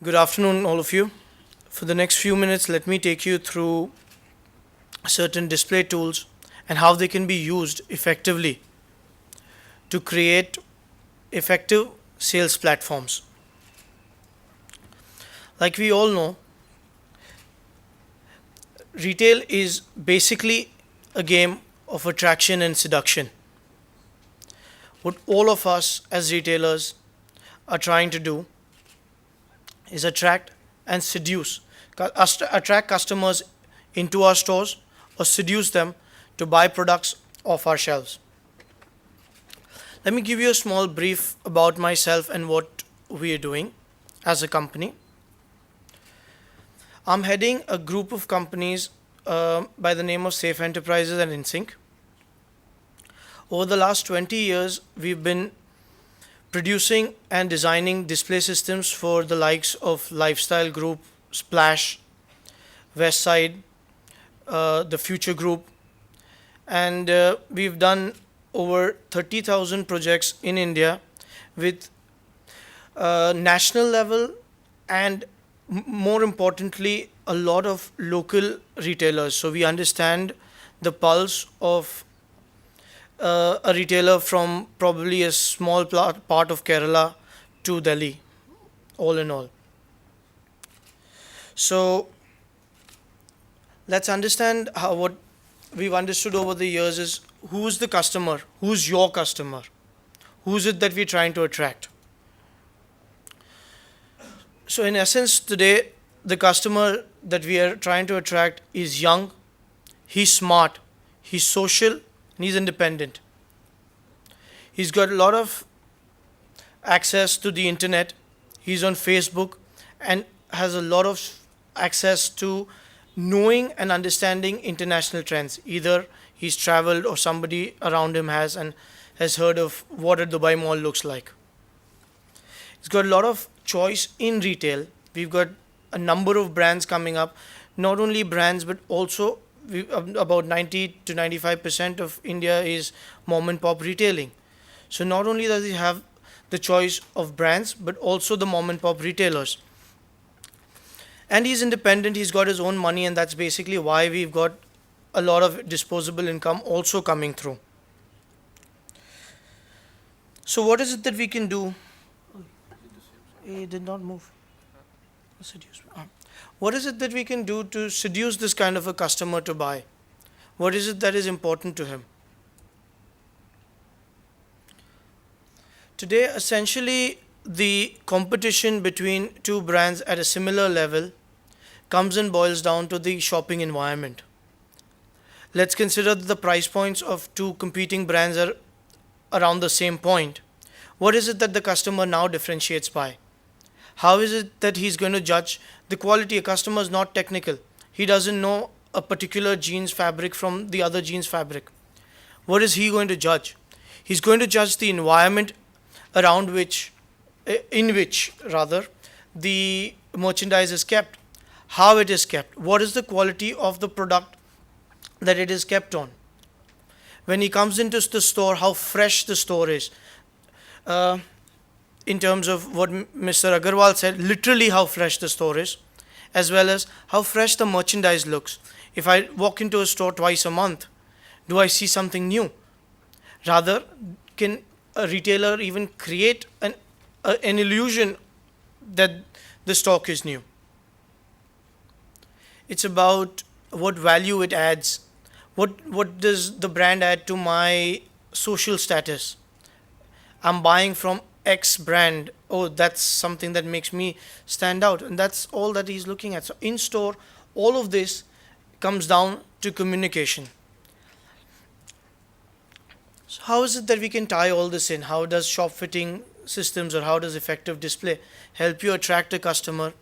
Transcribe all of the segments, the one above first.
Good afternoon, all of you. For the next few minutes, let me take you through certain display tools and how they can be used effectively to create effective sales platforms. Like we all know, retail is basically a game of attraction and seduction. What all of us as retailers are trying to do is attract and seduce, attract customers into our stores or seduce them to buy products off our shelves. Let me give you a small brief about myself and what we are doing as a company. I'm heading a group of companies by the name of Safe Enterprises and InSync. Over the last 20 years, we've been producing and designing display systems for the likes of Lifestyle Group, Splash, Westside, the Future Group, and we've done over 30,000 projects in India with national level and more importantly a lot of local retailers. So we understand the pulse of a retailer from probably a small part of Kerala to Delhi, all in all. So let's understand how what we've understood over the years is who's the customer, who's your customer, who's it that we're trying to attract. So in essence, today the customer that we are trying to attract is young, he's smart, he's social, and he's independent. He's got a lot of access to the internet. He's on Facebook and has a lot of access to knowing and understanding international trends. Either he's traveled or somebody around him has and has heard of what a Dubai Mall looks like. He's got a lot of choice in retail. We've got a number of brands coming up, not only brands but also about 90 to 95% of India is mom and pop retailing. So not only does he have the choice of brands but also the mom and pop retailers. And he's independent, he's got his own money, and that's basically why we've got a lot of disposable income also coming through. So what is it that we can do? He did not move. Seduce. What is it that we can do to seduce this kind of a customer to buy? What is it that is important to him? Today, essentially, the competition between two brands at a similar level comes and boils down to the shopping environment. Let's consider that the price points of two competing brands are around the same point. What is it that the customer now differentiates by? How is it that he's going to judge the quality? A customer is not technical. He doesn't know a particular jeans fabric from the other jeans fabric. What is he going to judge? He's going to judge the environment around which, in which rather, the merchandise is kept, how it is kept, what is the quality of the product that it is kept on. When he comes into the store, how fresh the store is. In terms of what Mr. Agarwal said, literally how fresh the store is, as well as how fresh the merchandise looks. If I walk into a store twice a month, do I see something new? Rather, can a retailer even create an illusion that the stock is new? It's about what value it adds. What does the brand add to my social status? I'm buying from X brand. Oh, that's something that makes me stand out. And that's all that he's looking at. So in store, all of this comes down to communication. So how is it that we can tie all this in? How does shop fitting systems or how does effective display help you attract a customer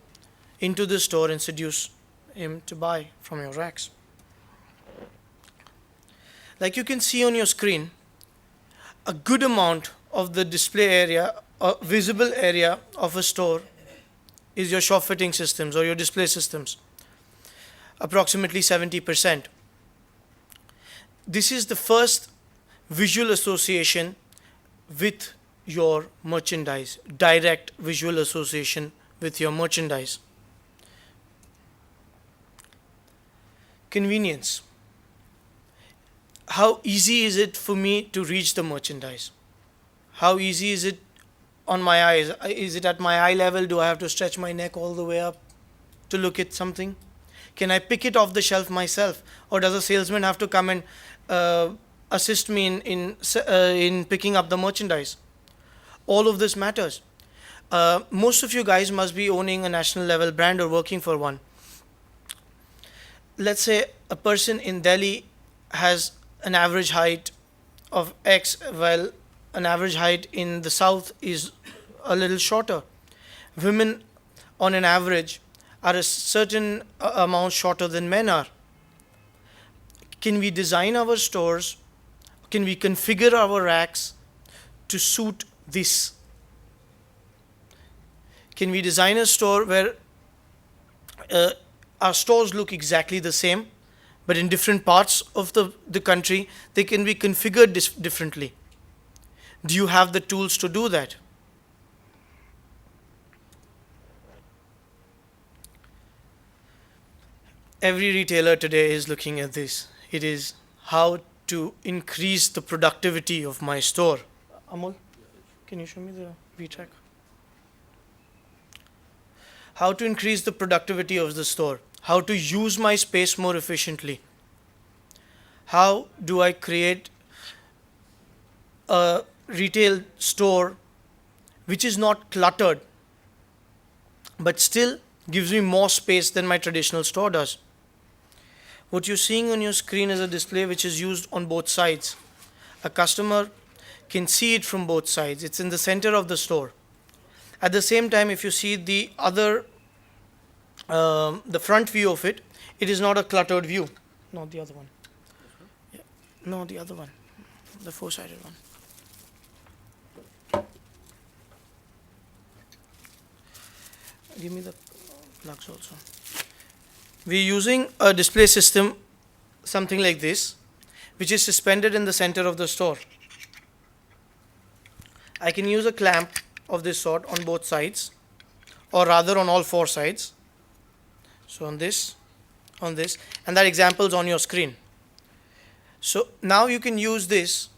into the store and seduce him to buy from your racks? Like you can see on your screen, a good amount of the display area or visible area of a store is your shop fitting systems or your display systems, approximately 70%. This is the first visual association with your merchandise, direct visual association with your merchandise. Convenience. How easy is it for me to reach the merchandise? How easy is it on my eyes? Is it at my eye level? Do I have to stretch my neck all the way up to look at something? Can I pick it off the shelf myself, or does a salesman have to come and assist me in picking up the merchandise? All of this matters. Most of you guys must be owning a national level brand or working for one. Let's say a person in Delhi has an average height of X, while an average height in the south is a little shorter. Women, on an average, are a certain amount shorter than men are. Can we design our stores? Can we configure our racks to suit this? Can we design a store where our stores look exactly the same, but in different parts of the country, they can be configured differently? Do you have the tools to do that? Every retailer today is looking at this. It is how to increase the productivity of my store. Amol, can you show me the VTrack? How to increase the productivity of the store. How to use my space more efficiently. How do I create a retail store which is not cluttered but still gives me more space than my traditional store does? What you're seeing on your screen is a display which is used on both sides. A customer can see it from both sides. It's in the center of the store. At the same time, if you see the front view of it, it is not a cluttered view. Not the other one. Yeah. No, the other one. The four-sided one. Give me the plugs also. We're using a display system, something like this, which is suspended in the center of the store. I can use a clamp of this sort on both sides, or rather on all four sides. So on this, and that example is on your screen. So now you can use this.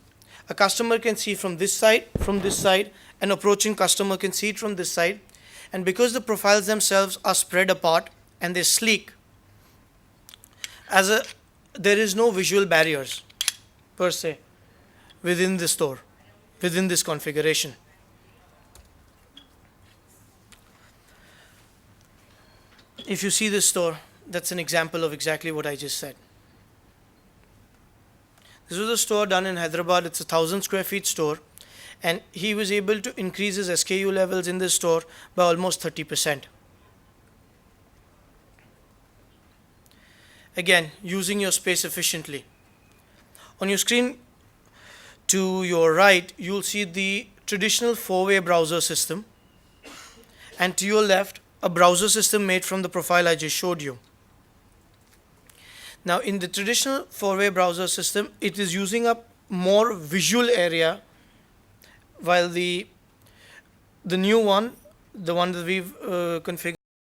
A customer can see from this side, an approaching customer can see it from this side. And because the profiles themselves are spread apart and they're sleek, there is no visual barriers per se within the store, within this configuration. If you see this store, that's an example of exactly what I just said. This was a store done in Hyderabad. It's a 1,000 square feet store, and he was able to increase his SKU levels in this store by almost 30%. Again, using your space efficiently. On your screen to your right, you'll see the traditional four-way browser system, and to your left, a browser system made from the profile I just showed you. Now, in the traditional four-way browser system, it is using up more visual area, while the new one, the one that we've configured,